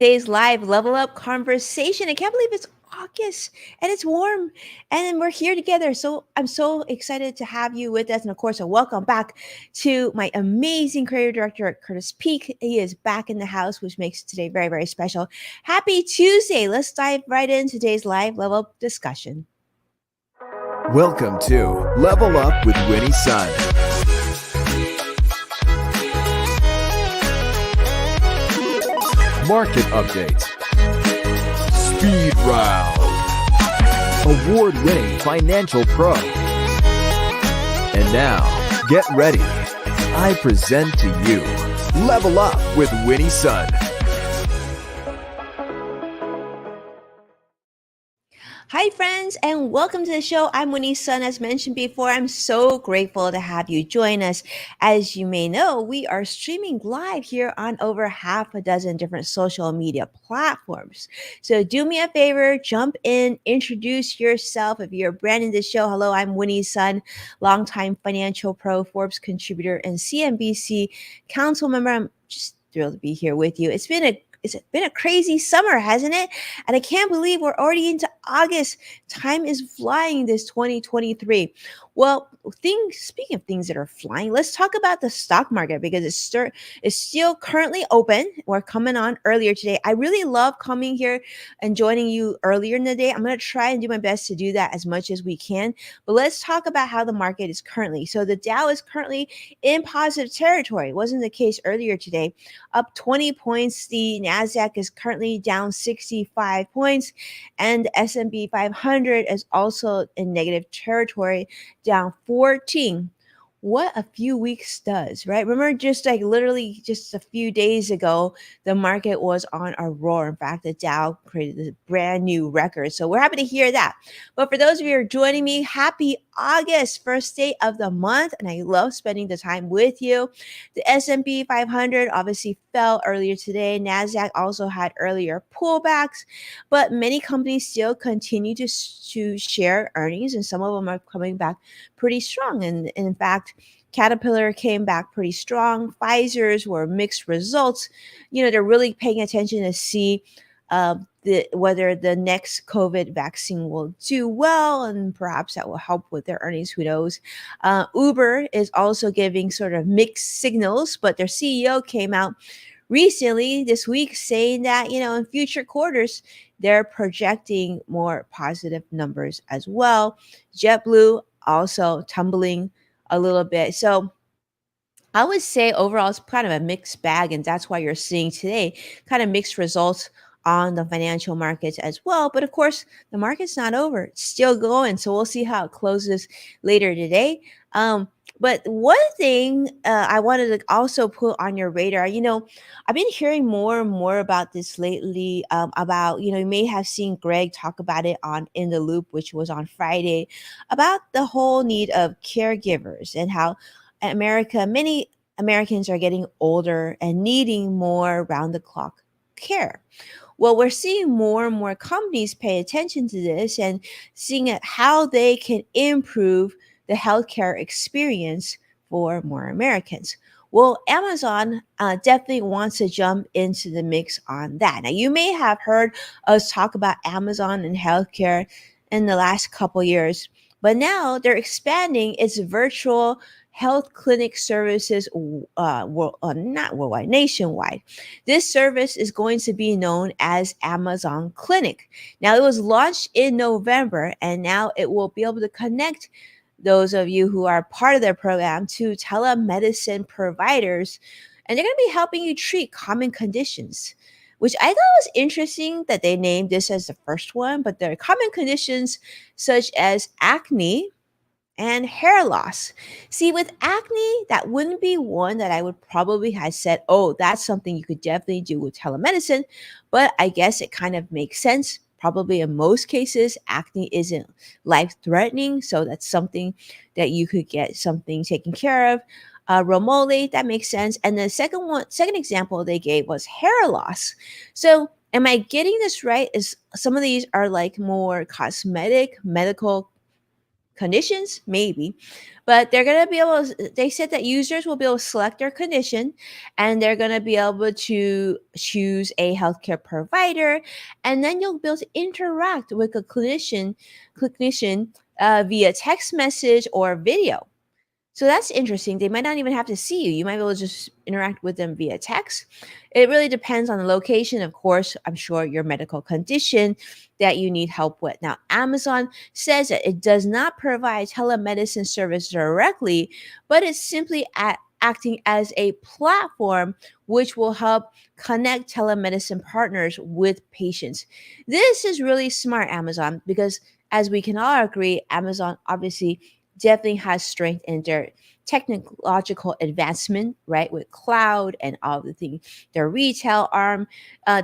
Today's live level up conversation. I can't believe it's August and it's warm and we're here together. So I'm so excited to have you with us. And of course, a welcome back to my amazing creative director, Curtis Peak. He is back in the house, which makes today very, very special. Happy Tuesday. Let's dive right into today's live level up discussion. Welcome to Level Up with Winnie Sun. Market update. Speed round. Award-winning financial pro. And now, get ready. I present to you Level Up with Winnie Sun. Hi, friends, and welcome to the show. I'm Winnie's son. As mentioned before, I'm so grateful to have you join us. As you may know, we are streaming live here on over half a dozen different social media platforms. So do me a favor, jump in, introduce yourself. If you're brand new to the show, hello, I'm Winnie's son, longtime financial pro, Forbes contributor, and CNBC council member. I'm just thrilled to be here with you. It's been a crazy summer, hasn't it? And I can't believe we're already into August. Time is flying this 2023. Well, speaking of things that are flying, let's talk about the stock market because it's still currently open. We're coming on earlier today. I really love coming here and joining you earlier in the day. I'm going to try and do my best to do that as much as we can. But let's talk about how the market is currently. So the Dow is currently in positive territory. It wasn't the case earlier today. Up 20 points. The Nasdaq is currently down 65 points, and the S&P 500 is also in negative territory, down 14. What a few weeks does, right? Remember, just like literally just a few days ago, the market was on a roar. In fact, the Dow created a brand new record. So we're happy to hear that. But for those of you who are joining me, happy August, first day of the month. And I love spending the time with you. The S&P 500 obviously fell earlier today. NASDAQ also had earlier pullbacks, but many companies still continue to share earnings, and some of them are coming back pretty strong. And in fact, Caterpillar came back pretty strong. Pfizer's were mixed results. They're really paying attention to see whether the next COVID vaccine will do well, and perhaps that will help with their earnings. Who knows? Uber is also giving sort of mixed signals, but their CEO came out recently this week saying that, in future quarters, they're projecting more positive numbers as well. JetBlue also tumbling a little bit. So I would say overall it's kind of a mixed bag, and that's why you're seeing today kind of mixed results on the financial markets as well. But of course, the market's not over; it's still going. So we'll see how it closes later today. But one thing I wanted to also put on your radar, I've been hearing more and more about this lately. About you may have seen Greg talk about it on In the Loop, which was on Friday, about the whole need of caregivers and how many Americans are getting older and needing more round the clock care. Well, we're seeing more and more companies pay attention to this and seeing at how they can improve the healthcare experience for more Americans. Well, Amazon definitely wants to jump into the mix on that. Now, you may have heard us talk about Amazon and healthcare in the last couple years, but now they're expanding its virtual health clinic services, not worldwide, nationwide. This service is going to be known as Amazon Clinic. Now, it was launched in November, and now it will be able to connect those of you who are part of their program to telemedicine providers, and they're going to be helping you treat common conditions, which I thought was interesting that they named this as the first one. But there are common conditions such as acne and hair loss. See, with acne, that wouldn't be one that I would probably have said, oh, that's something you could definitely do with telemedicine. But I guess it kind of makes sense. Probably in most cases, acne isn't life threatening. So that's something that you could get something taken care of. Remotely, that makes sense. And the second example they gave was hair loss. So am I getting this right? Is some of these are like more cosmetic, medical conditions, maybe, but they're going to be able they said that users will be able to select their condition, and they're going to be able to choose a healthcare provider, and then you'll be able to interact with a clinician via text message or video. So that's interesting. They might not even have to see you. You might be able to just interact with them via text. It really depends on the location, of course, I'm sure your medical condition that you need help with. Now, Amazon says that it does not provide telemedicine service directly, but it's simply acting as a platform which will help connect telemedicine partners with patients. This is really smart, Amazon, because as we can all agree, Amazon obviously definitely has strength in their technological advancement, right? With cloud and all the things, their retail arm,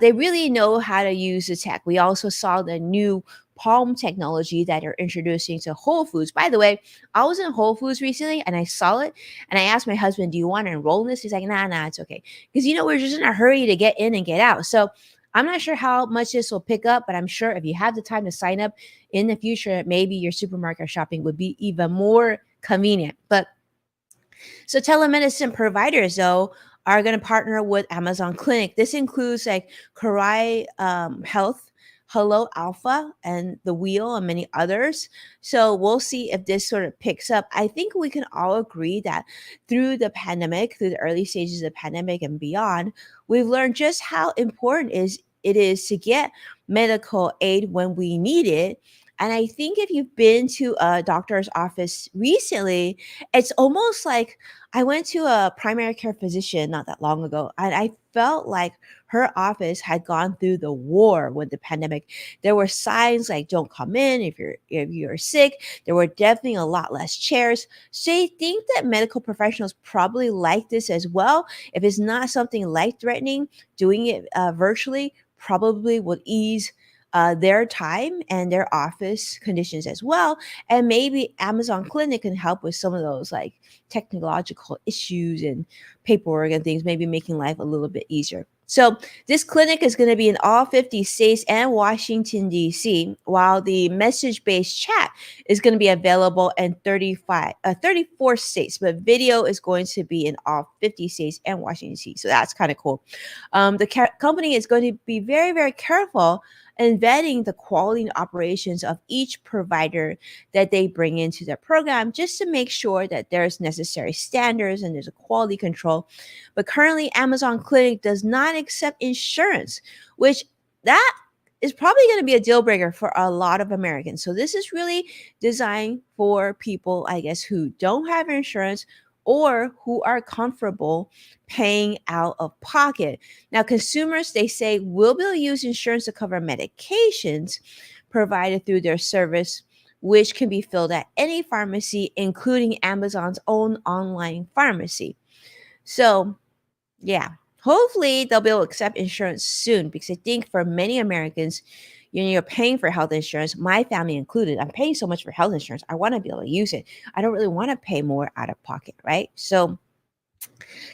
they really know how to use the tech. We also saw the new palm technology that they're introducing to Whole Foods. By the way, I was in Whole Foods recently and I saw it, and I asked my husband, "Do you want to enroll in this?" He's like, "Nah, nah, it's okay," because we're just in a hurry to get in and get out. So I'm not sure how much this will pick up, but I'm sure if you have the time to sign up in the future, maybe your supermarket shopping would be even more convenient. But so telemedicine providers, though, are going to partner with Amazon Clinic. This includes like Karai Health, Hello Alpha, and The Wheel, and many others. So we'll see if this sort of picks up. I think we can all agree that through the pandemic, through the early stages of the pandemic and beyond, we've learned just how important it is to get medical aid when we need it. And I think if you've been to a doctor's office recently, it's almost like I went to a primary care physician not that long ago, and I felt like her office had gone through the war with the pandemic. There were signs like "Don't come in if you're sick." There were definitely a lot less chairs. So I think that medical professionals probably like this as well. If it's not something life threatening, doing it virtually probably would ease their time and their office conditions as well. And maybe Amazon Clinic can help with some of those like technological issues and paperwork and things, maybe making life a little bit easier. So this clinic is going to be in all 50 states and Washington, D.C., while the message-based chat is going to be available in 34 states, but video is going to be in all 50 states and Washington, D.C. So that's kind of cool. The company is going to be very, very careful in vetting the quality and operations of each provider that they bring into their program, just to make sure that there's necessary standards and there's a quality control. But currently, Amazon Clinic does not accept insurance, which that is probably going to be a deal breaker for a lot of Americans. So this is really designed for people, I guess, who don't have insurance or who are comfortable paying out of pocket. Now, consumers, they say, will be able to use insurance to cover medications provided through their service, which can be filled at any pharmacy, including Amazon's own online pharmacy. So, yeah, hopefully they'll be able to accept insurance soon, because I think for many Americans, you're paying for health insurance, my family included. I'm paying so much for health insurance. I want to be able to use it. I don't really want to pay more out of pocket, right? So,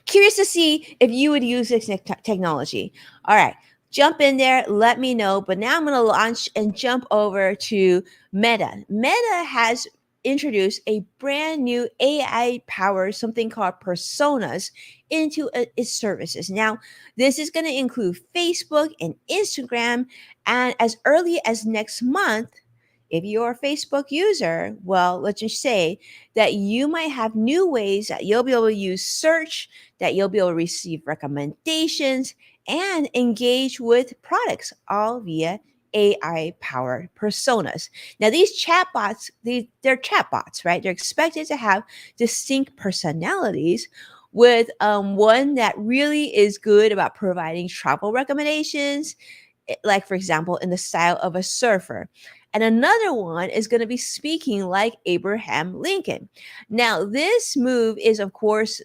curious to see if you would use this technology. All right, jump in there, let me know. But now I'm going to launch and jump over to Meta. Meta has introduced a brand new AI powered something called personas into its services. Now, this is going to include Facebook and Instagram. And as early as next month, if you're a Facebook user, well, let's just say that you might have new ways that you'll be able to use search, that you'll be able to receive recommendations and engage with products, all via AI powered personas. Now, these chatbots, they're chatbots, right? They're expected to have distinct personalities, with one that really is good about providing travel recommendations, like, for example, in the style of a surfer. And another one is going to be speaking like Abraham Lincoln. Now, this move is, of course,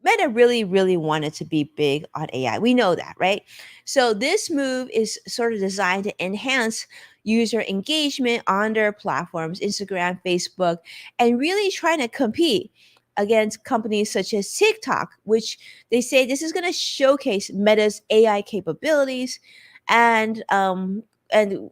Meta really, really wanted to be big on AI. We know that, right? So this move is sort of designed to enhance user engagement on their platforms, Instagram, Facebook, and really trying to compete against companies such as TikTok, which they say this is going to showcase Meta's AI capabilities and and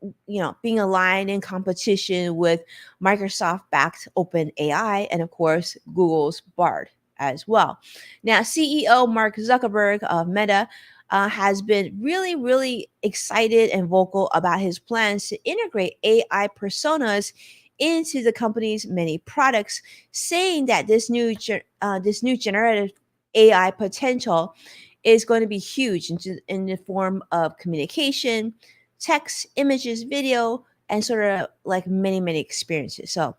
being aligned in competition with Microsoft backed Open AI and of course Google's Bard as well. Now, CEO Mark Zuckerberg of Meta has been really, really excited and vocal about his plans to integrate AI personas into the company's many products, saying that this new generative AI potential is going to be huge in the form of communication, text, images, video, and sort of like many, many experiences. So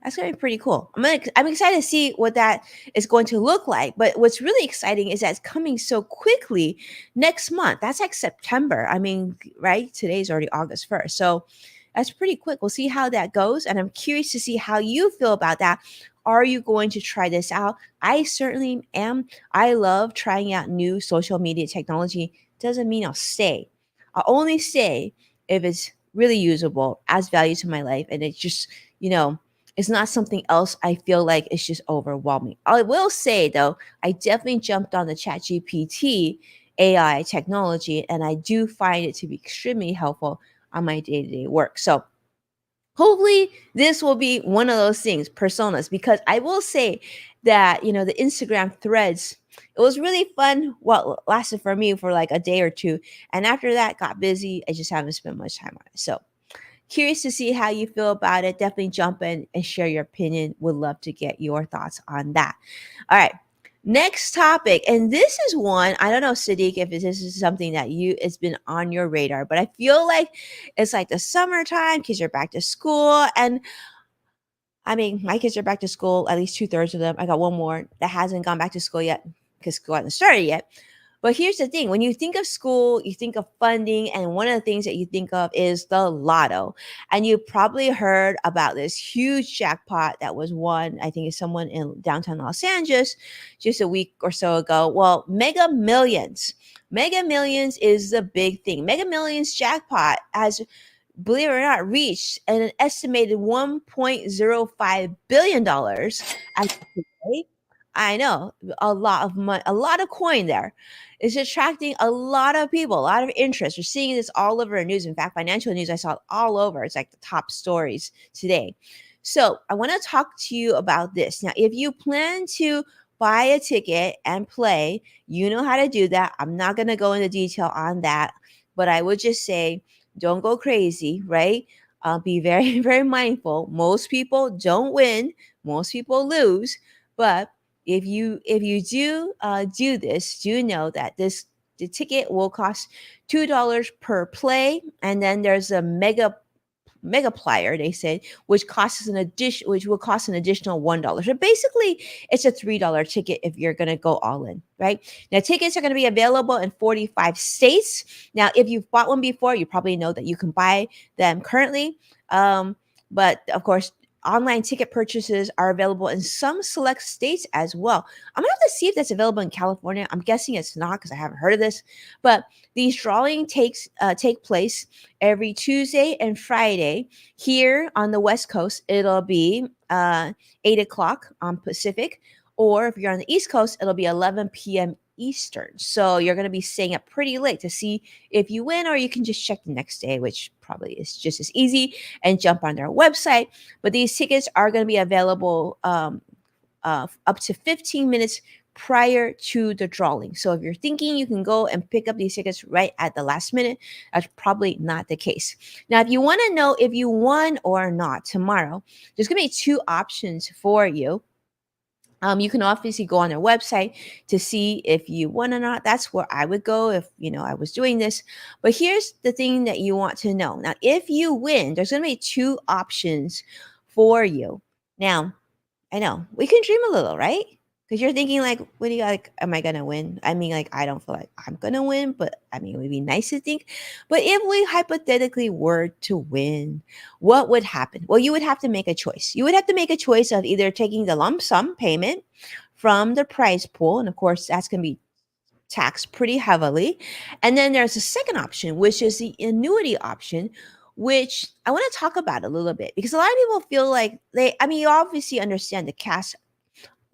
that's gonna be pretty cool. I'm excited to see what that is going to look like. But what's really exciting is that it's coming so quickly next month. That's like September. I mean, right? Today's already August 1st. So that's pretty quick. We'll see how that goes. And I'm curious to see how you feel about that. Are you going to try this out? I certainly am. I love trying out new social media technology. Doesn't mean I'll stay. I'll only stay if it's really usable, adds value to my life, and it's just, you know, it's not something else I feel like it's just overwhelming. I will say though, I definitely jumped on the ChatGPT AI technology, and I do find it to be extremely helpful on my day-to-day work. So hopefully this will be one of those things, personas, because I will say that, the Instagram threads, it was really fun. Well, it lasted for me for like a day or two. And after that got busy. I just haven't spent much time on it. So curious to see how you feel about it. Definitely jump in and share your opinion. Would love to get your thoughts on that. All right. Next topic, and this is one I don't know, Sadiq, if this is something that it's been on your radar, but I feel like it's like the summertime, kids are back to school, and I mean, my kids are back to school, at least 2/3 of them. I got one more that hasn't gone back to school yet because school hasn't started yet. But here's the thing, when you think of school, you think of funding, and one of the things that you think of is the lotto. And you probably heard about this huge jackpot that was won. I think it's someone in downtown Los Angeles just a week or so ago. Well, Mega Millions. Mega Millions is the big thing. Mega Millions jackpot has, believe it or not, reached an estimated $1.05 billion dollars as of today. I know, a lot of money, a lot of coin there. It's attracting a lot of people, a lot of interest. We're seeing this all over the news. In fact, financial news, I saw it all over. It's like the top stories today. So I want to talk to you about this. Now, if you plan to buy a ticket and play, you know how to do that. I'm not going to go into detail on that, but I would just say don't go crazy, right? Be very, very mindful. Most people don't win, most people lose, but if you do this, do know that the ticket will cost $2 per play, and then there's a mega plier, they said, which will cost an additional $1. So basically it's a $3 ticket if you're going to go all in, right? Now tickets are going to be available in 45 states. Now if you've bought one before, you probably know that you can buy them currently, but of course online ticket purchases are available in some select states as well. I'm gonna have to see if that's available in California. I'm guessing it's not because I haven't heard of this. But these drawing take place every Tuesday and Friday. Here on the West Coast, it'll be 8 o'clock on Pacific, or if you're on the East Coast, it'll be 11 p.m. Eastern. So you're going to be staying up pretty late to see if you win, or you can just check the next day, which probably is just as easy, and jump on their website. But these tickets are going to be available up to 15 minutes prior to the drawing. So if you're thinking you can go and pick up these tickets right at the last minute, that's probably not the case. Now, if you want to know if you won or not tomorrow, there's going to be two options for you. You can obviously go on their website to see if you won or not. That's where I would go if I was doing this. But here's the thing that you want to know. Now, if you win, there's going to be two options for you. Now, I know we can dream a little, right? Because you're thinking like, what do you like? Am I gonna win? I mean, like, I don't feel like I'm gonna win, but I mean, it would be nice to think. But if we hypothetically were to win, what would happen? Well, you would have to make a choice. You would have to make a choice of either taking the lump sum payment from the prize pool, and of course, that's gonna be taxed pretty heavily. And then there's a second option, which is the annuity option, which I want to talk about a little bit because a lot of people feel like you obviously understand the cash,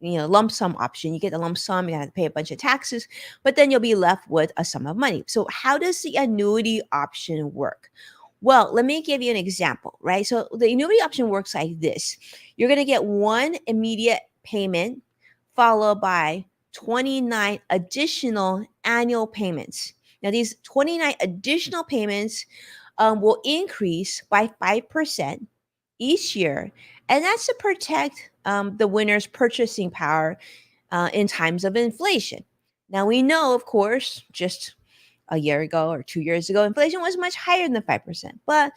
lump sum option. You get the lump sum, you have to pay a bunch of taxes, but then you'll be left with a sum of money. So how does the annuity option work? Well, let me give you an example, right? So the annuity option works like this. You're going to get one immediate payment followed by 29 additional annual payments. Now, these 29 additional payments will increase by 5% each year, and that's to protect the winner's purchasing power in times of inflation. Now, we know, of course, just a year ago or 2 years ago, inflation was much higher than 5%. But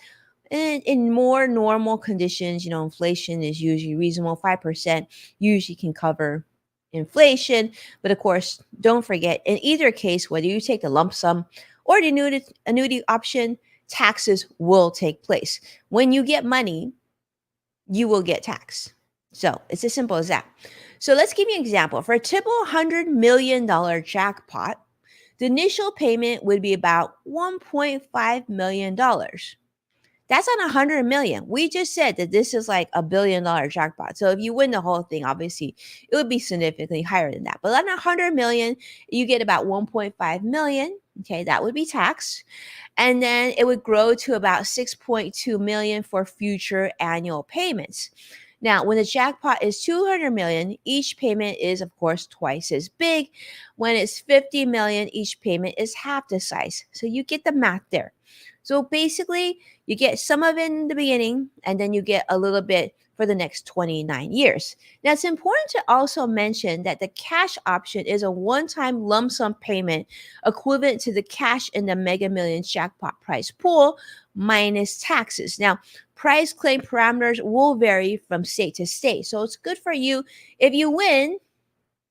in more normal conditions, inflation is usually reasonable. 5% usually can cover inflation. But of course, don't forget, in either case, whether you take the lump sum or the annuity option, taxes will take place. When you get money, you will get taxed. So it's as simple as that. So let's give you an example. For a typical $100 million jackpot, the initial payment would be about $1.5 million. That's on 100 million. We just said that this is like $1 billion jackpot. So if you win the whole thing, obviously it would be significantly higher than that. But on 100 million, you get about 1.5 million. Okay, that would be taxed. And then it would grow to about 6.2 million for future annual payments. Now, when the jackpot is 200 million, each payment is, of course, twice as big. When it's 50 million, each payment is half the size. So you get the math there. So basically, you get some of it in the beginning, and then you get a little bit for the next 29 years. Now, it's important to also mention that the cash option is a one time lump sum payment equivalent to the cash in the Mega Millions jackpot prize pool minus taxes. Now, prize claim parameters will vary from state to state. So it's good for you if you win.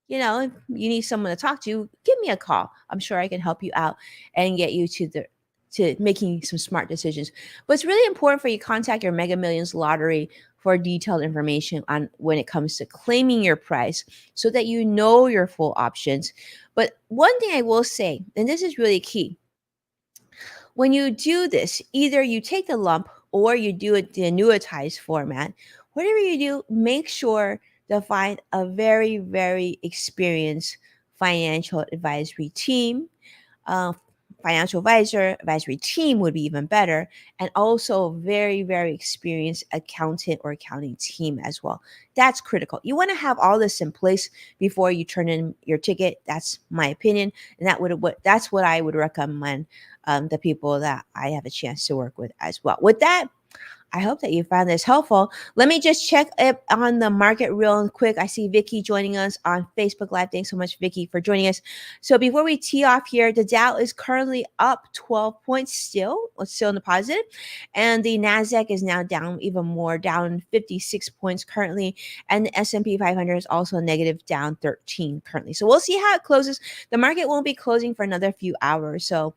If you need someone to talk to, give me a call. I'm sure I can help you out and get you to making some smart decisions. But it's really important for you to contact your Mega Millions lottery for detailed information on when it comes to claiming your prize so that you know your full options. But one thing I will say, and this is really key, when you do this, either you take the lump or you do it the annuitized format. Whatever you do, make sure to find a very, very experienced financial advisory team. Uh, Financial advisory team would be even better, and also very, very experienced accountant or accounting team as well. That's critical. You want to have all this in place before you turn in your ticket. That's my opinion, and that's what I would recommend the people that I have a chance to work with as well. With that, I hope that you found this helpful. Let me just check up on the market real quick. I see Vicky joining us on Facebook Live. Thanks so much, Vicky, for joining us. So before we tee off here, the Dow is currently up 12 points still. It's still in the positive. And the NASDAQ is now down even more, down 56 points currently. And the S&P 500 is also negative, down 13 currently. So we'll see how it closes. The market won't be closing for another few hours. So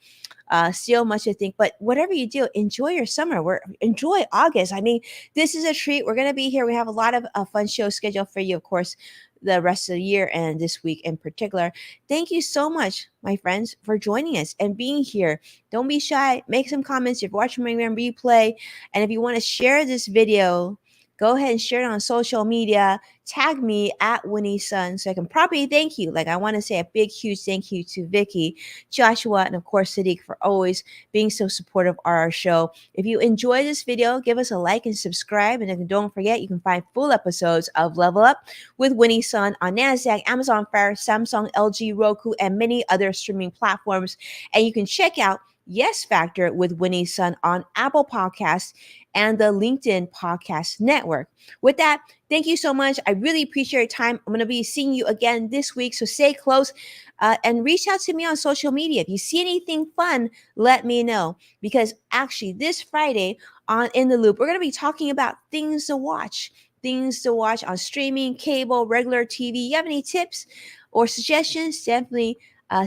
still much to think, but whatever you do, enjoy your summer. Enjoy August. I mean, this is a treat. We're gonna be here. We have a lot of fun shows scheduled for you, of course, the rest of the year and this week in particular. Thank you so much, my friends, for joining us and being here. Don't be shy. Make some comments if you're watching my replay, and if you want to share this video, go ahead and share it on social media. Tag me at Winnie Sun so I can properly thank you. Like, I want to say a big, huge thank you to Vicky, Joshua, and of course Sadiq for always being so supportive of our show. If you enjoyed this video, give us a like and subscribe. And then don't forget, you can find full episodes of Level Up with Winnie Sun on NASDAQ, Amazon Fire, Samsung, LG, Roku, and many other streaming platforms. And you can check out Yes Factor with Winnie Sun on Apple Podcasts and the LinkedIn Podcast Network. With that, thank you so much. I really appreciate your time. I'm going to be seeing you again this week, so stay close and reach out to me on social media. If you see anything fun, let me know, because actually this Friday on In the Loop, we're going to be talking about things to watch. Things to watch on streaming, cable, regular TV. You have any tips or suggestions? Definitely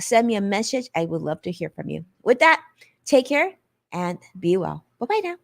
send me a message. I would love to hear from you. With that, take care and be well. Bye bye now.